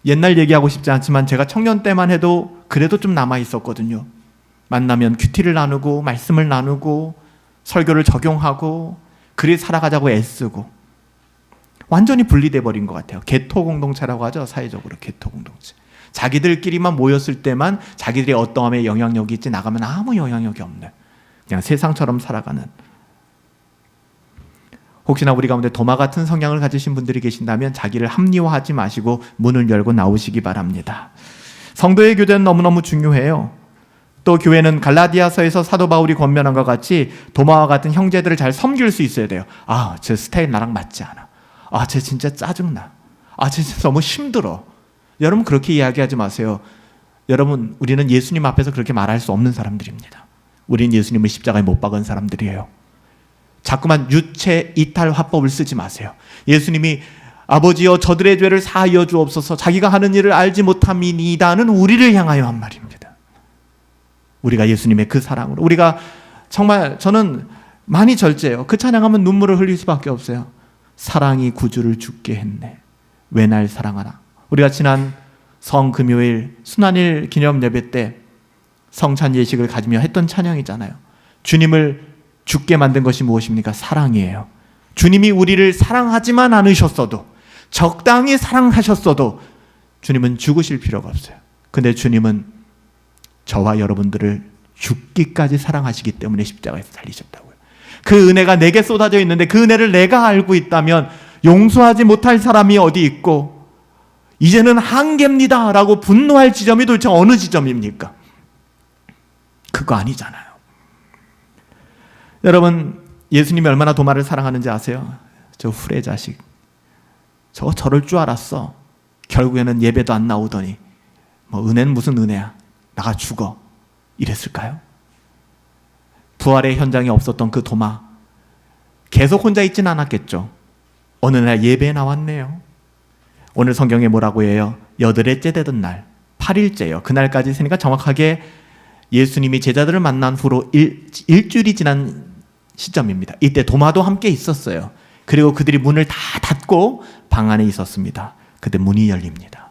옛날 얘기하고 싶지 않지만 제가 청년 때만 해도 그래도 좀 남아 있었거든요. 만나면 큐티를 나누고 말씀을 나누고 설교를 적용하고 그리 살아가자고 애쓰고, 완전히 분리돼 버린 것 같아요. 개토 공동체라고 하죠. 사회적으로 개토 공동체. 자기들끼리만 모였을 때만 자기들의 어떠함에 영향력이 있지, 나가면 아무 영향력이 없는, 그냥 세상처럼 살아가는. 혹시나 우리 가운데 도마 같은 성향을 가지신 분들이 계신다면 자기를 합리화하지 마시고 문을 열고 나오시기 바랍니다. 성도의 교제는 너무너무 중요해요. 또 교회는 갈라디아서에서 사도 바울이 권면한 것 같이 도마와 같은 형제들을 잘 섬길 수 있어야 돼요. 아, 저 스타일 나랑 맞지 않아. 아, 쟤 진짜 짜증나. 아, 쟤 진짜 너무 힘들어. 여러분 그렇게 이야기하지 마세요. 여러분, 우리는 예수님 앞에서 그렇게 말할 수 없는 사람들입니다. 우리는 예수님을 십자가에 못 박은 사람들이에요. 자꾸만 유체 이탈 화법을 쓰지 마세요. 예수님이 아버지여 저들의 죄를 사하여 주옵소서, 자기가 하는 일을 알지 못함이니이다는 우리를 향하여 한 말입니다. 우리가 예수님의 그 사랑으로, 우리가 정말, 저는 많이 절제해요. 그 찬양하면 눈물을 흘릴 수밖에 없어요. 사랑이 구주를 죽게 했네, 왜 날 사랑하나. 우리가 지난 성금요일 순환일 기념 예배 때 성찬 예식을 가지며 했던 찬양이잖아요. 주님을 죽게 만든 것이 무엇입니까? 사랑이에요. 주님이 우리를 사랑하지만 않으셨어도, 적당히 사랑하셨어도 주님은 죽으실 필요가 없어요. 근데 주님은 저와 여러분들을 죽기까지 사랑하시기 때문에 십자가에서 달리셨다고요. 그 은혜가 내게 쏟아져 있는데 그 은혜를 내가 알고 있다면 용서하지 못할 사람이 어디 있고 이제는 한계입니다 라고 분노할 지점이 도대체 어느 지점입니까? 그거 아니잖아요. 여러분, 예수님이 얼마나 도마를 사랑하는지 아세요? 저 후레 자식, 저럴 줄 알았어. 결국에는 예배도 안 나오더니 뭐 은혜는 무슨 은혜야, 나가 죽어, 이랬을까요? 부활의 현장에 없었던 그 도마, 계속 혼자 있지는 않았겠죠. 어느 날 예배에 나왔네요. 오늘 성경에 뭐라고 해요? 여덟째 되던 날, 8일째요. 그날까지 세니까 정확하게 예수님이 제자들을 만난 후로 일주일이 지난 시점입니다. 이때 도마도 함께 있었어요. 그리고 그들이 문을 다 닫고 방 안에 있었습니다. 그때 문이 열립니다.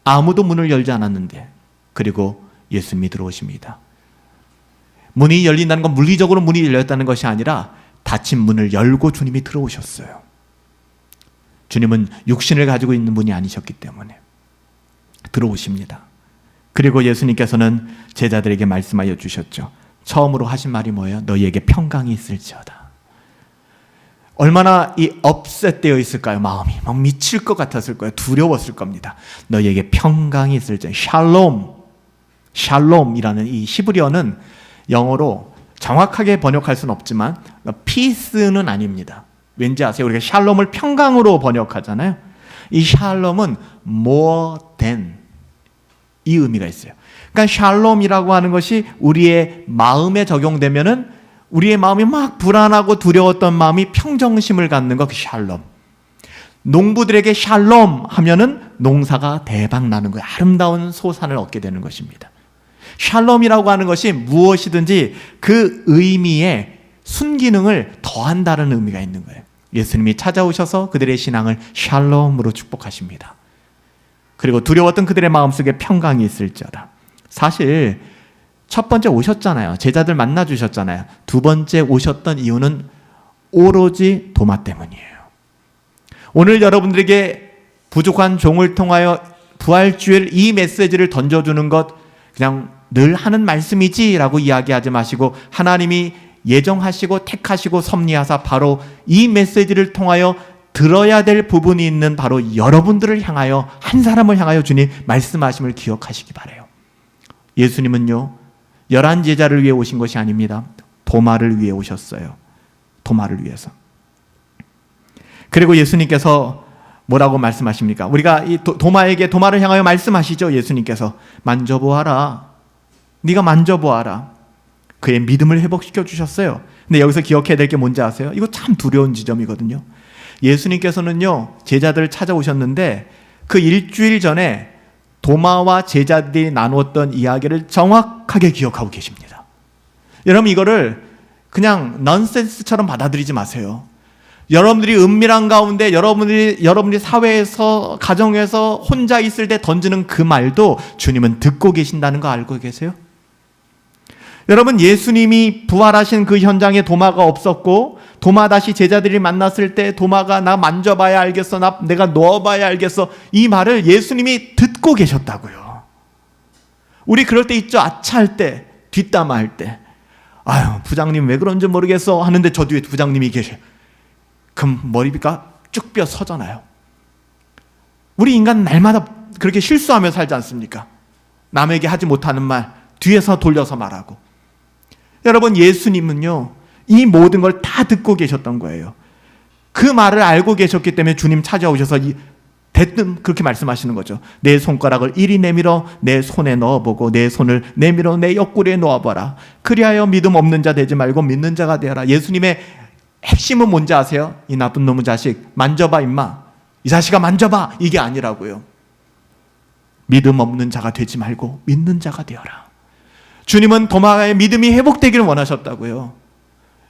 아무도 문을 열지 않았는데, 그리고 예수님이 들어오십니다. 문이 열린다는 건 물리적으로 문이 열렸다는 것이 아니라 닫힌 문을 열고 주님이 들어오셨어요. 주님은 육신을 가지고 있는 분이 아니셨기 때문에 들어오십니다. 그리고 예수님께서는 제자들에게 말씀하여 주셨죠. 처음으로 하신 말이 뭐예요? 너희에게 평강이 있을지어다. 얼마나 이 업셋되어 있을까요? 마음이 막 미칠 것 같았을 거예요. 두려웠을 겁니다. 너희에게 평강이 있을지어다. 샬롬이라는 이 히브리어는 영어로 정확하게 번역할 수는 없지만 피스는 아닙니다. 왠지 아세요? 우리가 샬롬을 평강으로 번역하잖아요. 이 샬롬은 more than, 이 의미가 있어요. 그러니까 샬롬이라고 하는 것이 우리의 마음에 적용되면은 우리의 마음이 막 불안하고 두려웠던 마음이 평정심을 갖는 것, 그 샬롬. 농부들에게 샬롬 하면은 농사가 대박 나는 거예요. 아름다운 소산을 얻게 되는 것입니다. 샬롬이라고 하는 것이 무엇이든지 그 의미에 순기능을 더한다는 의미가 있는 거예요. 예수님이 찾아오셔서 그들의 신앙을 샬롬으로 축복하십니다. 그리고 두려웠던 그들의 마음속에 평강이 있을지어다. 사실 첫 번째 오셨잖아요. 제자들 만나 주셨잖아요. 두 번째 오셨던 이유는 오로지 도마 때문이에요. 오늘 여러분들에게 부족한 종을 통하여 부활주일 이 메시지를 던져주는 것, 그냥 늘 하는 말씀이지 라고 이야기하지 마시고, 하나님이 예정하시고 택하시고 섭리하사 바로 이 메시지를 통하여 들어야 될 부분이 있는 바로 여러분들을 향하여, 한 사람을 향하여 주님 말씀하심을 기억하시기 바라요. 예수님은요 11제자를 위해 오신 것이 아닙니다. 도마를 위해 오셨어요. 도마를 위해서. 그리고 예수님께서 뭐라고 말씀하십니까? 우리가 이 도마에게, 도마를 향하여 말씀하시죠. 예수님께서 만져보아라. 네가 만져보아라. 그의 믿음을 회복시켜 주셨어요. 근데 여기서 기억해야 될 게 뭔지 아세요? 이거 참 두려운 지점이거든요. 예수님께서는요 제자들을 찾아오셨는데 그 일주일 전에 도마와 제자들이 나누었던 이야기를 정확하게 기억하고 계십니다. 여러분, 이거를 그냥 넌센스처럼 받아들이지 마세요. 여러분들이 은밀한 가운데, 여러분들이 사회에서, 가정에서 혼자 있을 때 던지는 그 말도 주님은 듣고 계신다는 거 알고 계세요? 여러분, 예수님이 부활하신 그 현장에 도마가 없었고, 도마 다시 제자들이 만났을 때 도마가 나 만져봐야 알겠어, 내가 넣어봐야 알겠어, 이 말을 예수님이 듣고 계셨다고요. 우리 그럴 때 있죠. 아차할 때, 뒷담화할 때, 아유 부장님 왜 그런지 모르겠어 하는데 저 뒤에 부장님이 계셔. 그럼 머리가 쭉 뼈 서잖아요. 우리 인간 날마다 그렇게 실수하며 살지 않습니까? 남에게 하지 못하는 말, 뒤에서 돌려서 말하고. 여러분, 예수님은요, 이 모든 걸 다 듣고 계셨던 거예요. 그 말을 알고 계셨기 때문에 주님 찾아오셔서 대뜸 그렇게 말씀하시는 거죠. 내 손가락을 이리 내밀어 내 손에 넣어보고 내 손을 내밀어 내 옆구리에 놓아봐라. 그리하여 믿음 없는 자 되지 말고 믿는 자가 되어라. 예수님의 핵심은 뭔지 아세요? 이 나쁜 놈의 자식 만져봐 임마. 이 자식아 만져봐. 이게 아니라고요. 믿음 없는 자가 되지 말고 믿는 자가 되어라. 주님은 도마의 믿음이 회복되기를 원하셨다고요.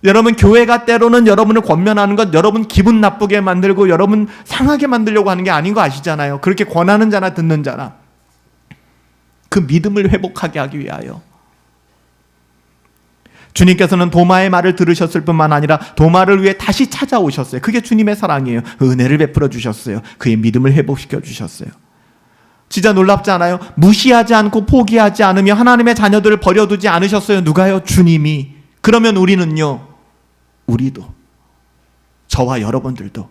여러분, 교회가 때로는 여러분을 권면하는 것, 여러분 기분 나쁘게 만들고 여러분 상하게 만들려고 하는 게 아닌 거 아시잖아요. 그렇게 권하는 자나 듣는 자나 그 믿음을 회복하게 하기 위하여. 주님께서는 도마의 말을 들으셨을 뿐만 아니라 도마를 위해 다시 찾아오셨어요. 그게 주님의 사랑이에요. 은혜를 베풀어 주셨어요. 그의 믿음을 회복시켜 주셨어요. 진짜 놀랍지 않아요? 무시하지 않고 포기하지 않으며 하나님의 자녀들을 버려두지 않으셨어요. 누가요? 주님이. 그러면 우리는요, 우리도, 저와 여러분들도,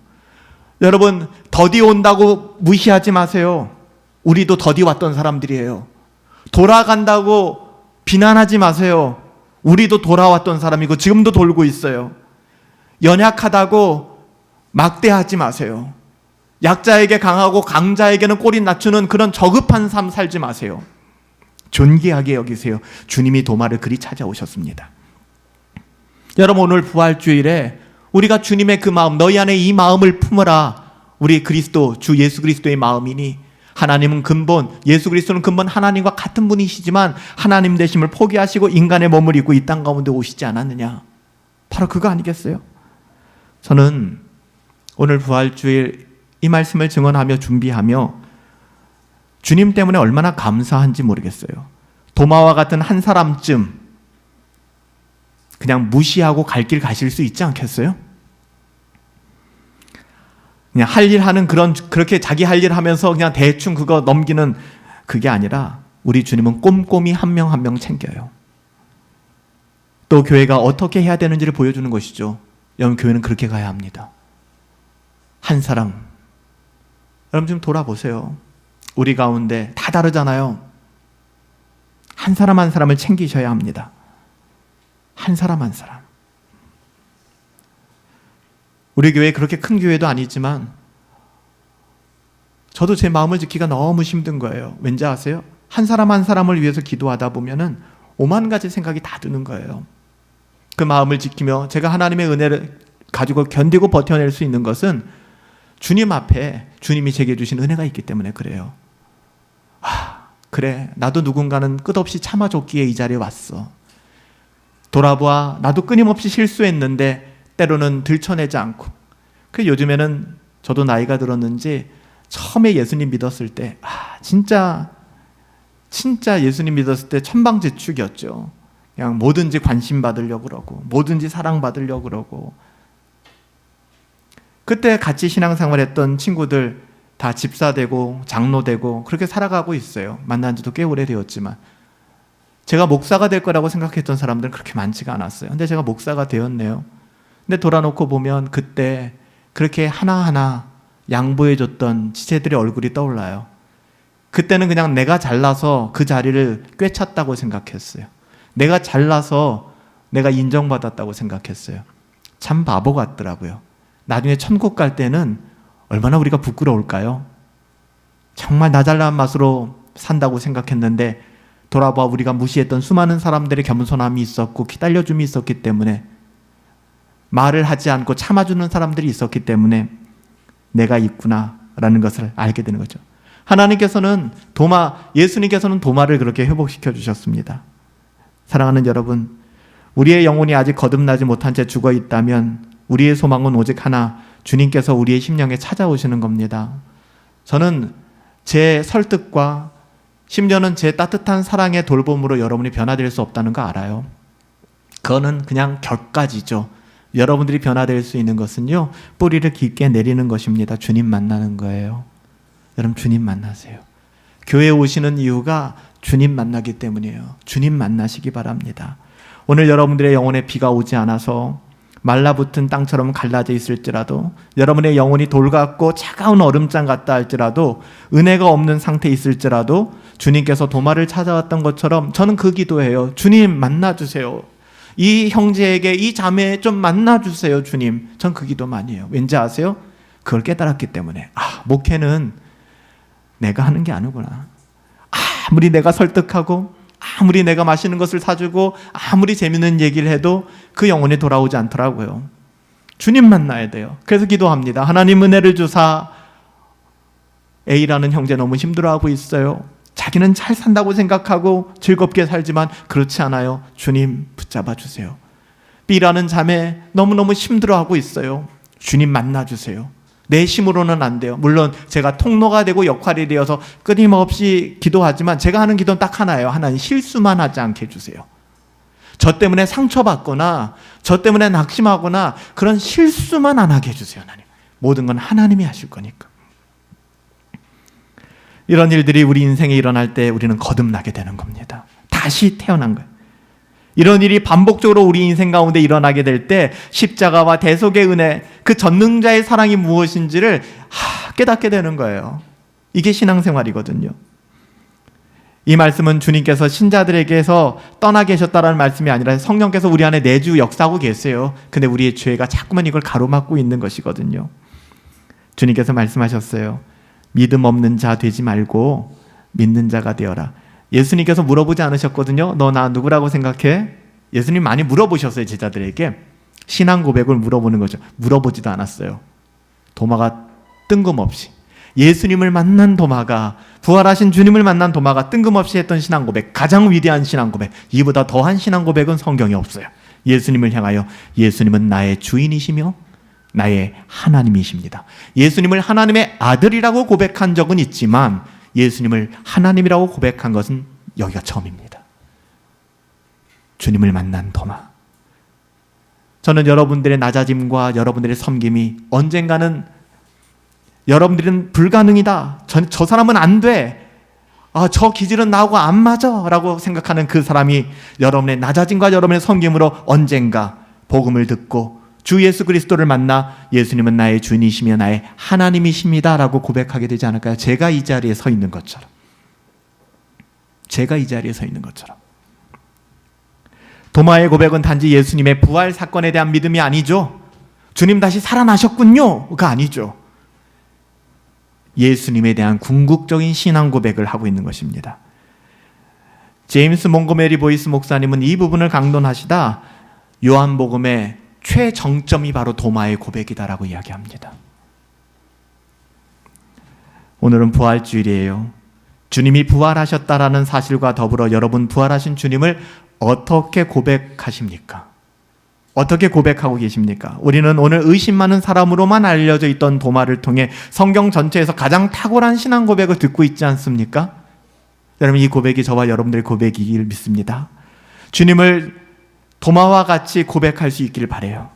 여러분 더디 온다고 무시하지 마세요. 우리도 더디 왔던 사람들이에요. 돌아간다고 비난하지 마세요. 우리도 돌아왔던 사람이고 지금도 돌고 있어요. 연약하다고 막대하지 마세요. 약자에게 강하고 강자에게는 꼬리 낮추는 그런 저급한 삶 살지 마세요. 존귀하게 여기세요. 주님이 도마를 그리 찾아오셨습니다. 여러분, 오늘 부활주일에 우리가 주님의 그 마음, 너희 안에 이 마음을 품어라. 우리 그리스도, 주 예수 그리스도의 마음이니, 하나님은 근본, 예수 그리스도는 근본 하나님과 같은 분이시지만 하나님 되심을 포기하시고 인간의 몸을 입고 이 땅 가운데 오시지 않았느냐. 바로 그거 아니겠어요? 저는 오늘 부활주일 이 말씀을 증언하며 준비하며 주님 때문에 얼마나 감사한지 모르겠어요. 도마와 같은 한 사람쯤 그냥 무시하고 갈 길 가실 수 있지 않겠어요? 그냥 할 일 하는 그렇게 자기 할 일 하면서 그냥 대충 그거 넘기는 그게 아니라 우리 주님은 꼼꼼히 한 명 한 명 챙겨요. 또 교회가 어떻게 해야 되는지를 보여주는 것이죠. 여러분, 교회는 그렇게 가야 합니다. 한 사람. 여러분 좀 돌아보세요. 우리 가운데 다 다르잖아요. 한 사람 한 사람을 챙기셔야 합니다. 한 사람 한 사람. 우리 교회 그렇게 큰 교회도 아니지만 저도 제 마음을 지키기가 너무 힘든 거예요. 왠지 아세요? 한 사람 한 사람을 위해서 기도하다 보면은 오만 가지 생각이 다 드는 거예요. 그 마음을 지키며 제가 하나님의 은혜를 가지고 견디고 버텨낼 수 있는 것은 주님 앞에 주님이 제게 주신 은혜가 있기 때문에 그래요. 그래, 나도 누군가는 끝없이 참아줬기에 이 자리에 왔어. 돌아보아, 나도 끊임없이 실수했는데 때로는 들춰내지 않고. 그래서 요즘에는 저도 나이가 들었는지 처음에 예수님 믿었을 때 진짜 예수님 믿었을 때 천방지축이었죠. 그냥 뭐든지 관심 받으려고 그러고 뭐든지 사랑받으려고 그러고. 그때 같이 신앙생활했던 친구들 다 집사되고 장로되고 그렇게 살아가고 있어요. 만난 지도 꽤 오래되었지만 제가 목사가 될 거라고 생각했던 사람들은 그렇게 많지가 않았어요. 근데 제가 목사가 되었네요. 근데 돌아놓고 보면 그때 그렇게 하나하나 양보해줬던 지체들의 얼굴이 떠올라요. 그때는 그냥 내가 잘나서 그 자리를 꿰찼다고 생각했어요. 내가 잘나서 내가 인정받았다고 생각했어요. 참 바보 같더라고요. 나중에 천국 갈 때는 얼마나 우리가 부끄러울까요? 정말 나 잘난 맛으로 산다고 생각했는데 돌아봐 우리가 무시했던 수많은 사람들의 겸손함이 있었고 기다려줌이 있었기 때문에 말을 하지 않고 참아주는 사람들이 있었기 때문에 내가 있구나라는 것을 알게 되는 거죠. 예수님께서는 도마를 그렇게 회복시켜 주셨습니다. 사랑하는 여러분, 우리의 영혼이 아직 거듭나지 못한 채 죽어 있다면 우리의 소망은 오직 하나, 주님께서 우리의 심령에 찾아오시는 겁니다. 저는 제 설득과 심지어는 제 따뜻한 사랑의 돌봄으로 여러분이 변화될 수 없다는 거 알아요. 그거는 그냥 결과지죠. 여러분들이 변화될 수 있는 것은요, 뿌리를 깊게 내리는 것입니다. 주님 만나는 거예요. 여러분, 주님 만나세요. 교회에 오시는 이유가 주님 만나기 때문이에요. 주님 만나시기 바랍니다. 오늘 여러분들의 영혼에 비가 오지 않아서 말라붙은 땅처럼 갈라져 있을지라도, 여러분의 영혼이 돌 같고 차가운 얼음장 같다 할지라도, 은혜가 없는 상태에 있을지라도 주님께서 도마를 찾아왔던 것처럼 저는 그 기도해요. 주님 만나주세요. 이 형제에게, 이 자매에 좀 만나주세요, 주님. 전 그 기도 많이 해요. 왠지 아세요? 그걸 깨달았기 때문에. 목회는 내가 하는 게 아니구나. 아무리 내가 설득하고, 아무리 내가 맛있는 것을 사주고, 아무리 재밌는 얘기를 해도 그 영혼이 돌아오지 않더라고요. 주님 만나야 돼요. 그래서 기도합니다. 하나님 은혜를 주사, A라는 형제 너무 힘들어하고 있어요. 자기는 잘 산다고 생각하고 즐겁게 살지만 그렇지 않아요. 주님 붙잡아 주세요. B라는 자매 너무너무 힘들어하고 있어요. 주님 만나주세요. 내 힘으로는 안 돼요. 물론 제가 통로가 되고 역할이 되어서 끊임없이 기도하지만 제가 하는 기도는 딱 하나예요. 하나님 실수만 하지 않게 해주세요. 저 때문에 상처받거나 저 때문에 낙심하거나 그런 실수만 안 하게 해주세요. 하나님. 모든 건 하나님이 하실 거니까. 이런 일들이 우리 인생에 일어날 때 우리는 거듭나게 되는 겁니다. 다시 태어난 거예요. 이런 일이 반복적으로 우리 인생 가운데 일어나게 될 때 십자가와 대속의 은혜, 그 전능자의 사랑이 무엇인지를 깨닫게 되는 거예요. 이게 신앙생활이거든요. 이 말씀은 주님께서 신자들에게서 떠나 계셨다라는 말씀이 아니라 성령께서 우리 안에 내주 역사하고 계세요. 근데 우리의 죄가 자꾸만 이걸 가로막고 있는 것이거든요. 주님께서 말씀하셨어요. 믿음 없는 자 되지 말고 믿는 자가 되어라. 예수님께서 물어보지 않으셨거든요. 너 나 누구라고 생각해? 예수님 많이 물어보셨어요. 제자들에게. 신앙 고백을 물어보는 거죠. 물어보지도 않았어요. 도마가 뜬금없이, 예수님을 만난 도마가, 부활하신 주님을 만난 도마가 뜬금없이 했던 신앙 고백, 가장 위대한 신앙 고백, 이보다 더한 신앙 고백은 성경에 없어요. 예수님을 향하여 예수님은 나의 주인이시며 나의 하나님이십니다. 예수님을 하나님의 아들이라고 고백한 적은 있지만 예수님을 하나님이라고 고백한 것은 여기가 처음입니다. 주님을 만난 도마. 저는 여러분들의 낮아짐과 여러분들의 섬김이 언젠가는 여러분들은 불가능이다. 저 사람은 안 돼. 저 기질은 나하고 안 맞아. 라고 생각하는 그 사람이 여러분의 낮아짐과 여러분의 섬김으로 언젠가 복음을 듣고 주 예수 그리스도를 만나 예수님은 나의 주인이시며 나의 하나님이십니다 라고 고백하게 되지 않을까요? 제가 이 자리에 서 있는 것처럼. 제가 이 자리에 서 있는 것처럼. 도마의 고백은 단지 예수님의 부활 사건에 대한 믿음이 아니죠. 주님 다시 살아나셨군요가 아니죠. 예수님에 대한 궁극적인 신앙 고백을 하고 있는 것입니다. 제임스 몽고메리 보이스 목사님은 이 부분을 강론하시다 요한복음의 최정점이 바로 도마의 고백이다라고 이야기합니다. 오늘은 부활주일이에요. 주님이 부활하셨다라는 사실과 더불어 여러분 부활하신 주님을 어떻게 고백하십니까? 어떻게 고백하고 계십니까? 우리는 오늘 의심 많은 사람으로만 알려져 있던 도마를 통해 성경 전체에서 가장 탁월한 신앙 고백을 듣고 있지 않습니까? 여러분, 이 고백이 저와 여러분들의 고백이길 믿습니다. 주님을 도마와 같이 고백할 수 있기를 바라요.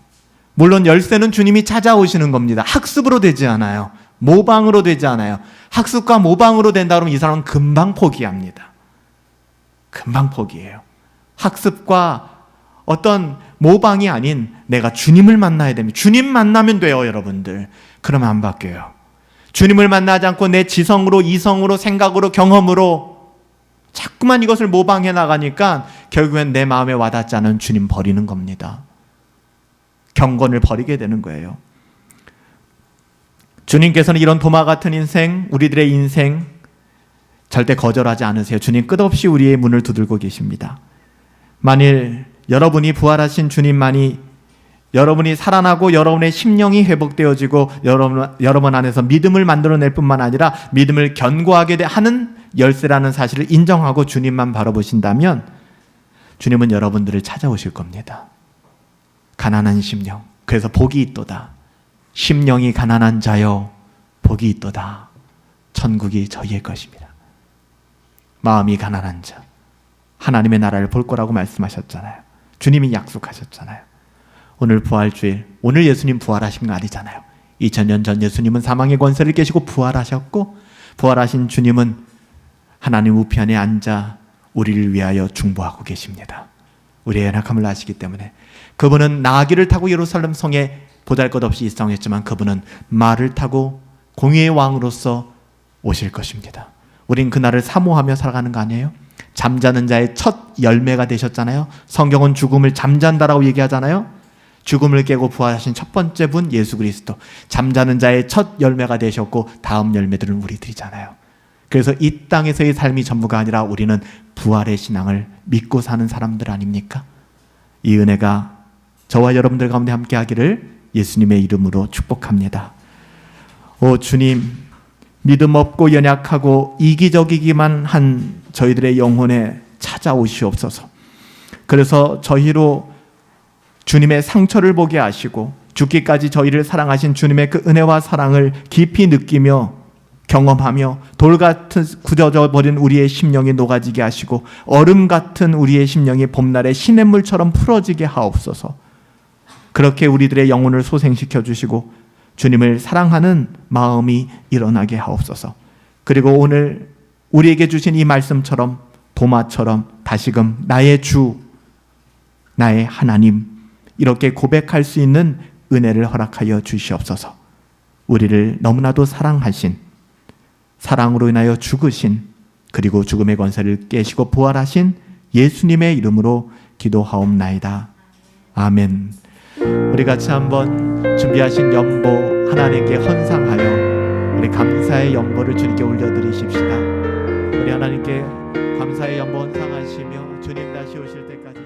물론 열쇠는 주님이 찾아오시는 겁니다. 학습으로 되지 않아요. 모방으로 되지 않아요. 학습과 모방으로 된다 그러면 이 사람은 금방 포기합니다. 금방 포기해요. 학습과 어떤 모방이 아닌 내가 주님을 만나야 됩니다. 주님 만나면 돼요, 여러분들. 그러면 안 바뀌어요. 주님을 만나지 않고 내 지성으로, 이성으로, 생각으로, 경험으로 자꾸만 이것을 모방해 나가니까 결국엔 내 마음에 와닿지 않은 주님 버리는 겁니다. 경건을 버리게 되는 거예요. 주님께서는 이런 도마 같은 인생, 우리들의 인생 절대 거절하지 않으세요. 주님 끝없이 우리의 문을 두들고 계십니다. 만일 여러분이 부활하신 주님만이 여러분이 살아나고 여러분의 심령이 회복되어지고 여러분 안에서 믿음을 만들어낼 뿐만 아니라 믿음을 견고하게 하는 열쇠라는 사실을 인정하고 주님만 바라보신다면 주님은 여러분들을 찾아오실 겁니다. 가난한 심령. 그래서 복이 있도다. 심령이 가난한 자여 복이 있도다. 천국이 저희의 것입니다. 마음이 가난한 자. 하나님의 나라를 볼 거라고 말씀하셨잖아요. 주님이 약속하셨잖아요. 오늘 부활주일, 오늘 예수님 부활하신 거 아니잖아요. 2000년 전 예수님은 사망의 권세를 깨시고 부활하셨고 부활하신 주님은 하나님 우편에 앉아 우리를 위하여 중보하고 계십니다. 우리의 연약함을 아시기 때문에 그분은 나귀를 타고 예루살렘 성에 보잘것없이 입성했지만 그분은 말을 타고 공의의 왕으로서 오실 것입니다. 우린 그날을 사모하며 살아가는 거 아니에요? 잠자는 자의 첫 열매가 되셨잖아요. 성경은 죽음을 잠잔다라고 얘기하잖아요. 죽음을 깨고 부활하신 첫 번째 분 예수 그리스도. 잠자는 자의 첫 열매가 되셨고 다음 열매들은 우리들이잖아요. 그래서 이 땅에서의 삶이 전부가 아니라 우리는 부활의 신앙을 믿고 사는 사람들 아닙니까? 이 은혜가 저와 여러분들 가운데 함께 하기를 예수님의 이름으로 축복합니다. 오 주님, 믿음 없고 연약하고 이기적이기만 한 저희들의 영혼에 찾아오시옵소서. 그래서 저희로 주님의 상처를 보게 하시고 죽기까지 저희를 사랑하신 주님의 그 은혜와 사랑을 깊이 느끼며 경험하며 돌같은 굳어져 버린 우리의 심령이 녹아지게 하시고 얼음 같은 우리의 심령이 봄날의 시냇물처럼 풀어지게 하옵소서. 그렇게 우리들의 영혼을 소생시켜 주시고 주님을 사랑하는 마음이 일어나게 하옵소서. 그리고 오늘 우리에게 주신 이 말씀처럼 도마처럼 다시금 나의 주, 나의 하나님 이렇게 고백할 수 있는 은혜를 허락하여 주시옵소서. 우리를 너무나도 사랑하신, 사랑으로 인하여 죽으신, 그리고 죽음의 권세를 깨시고 부활하신 예수님의 이름으로 기도하옵나이다. 아멘. 우리 같이 한번 준비하신 연보 하나님께 헌상하여 우리 감사의 연보를 주님께 올려드리십시다. 우리 하나님께 감사의 연보 헌상하시며 주님 다시 오실 때까지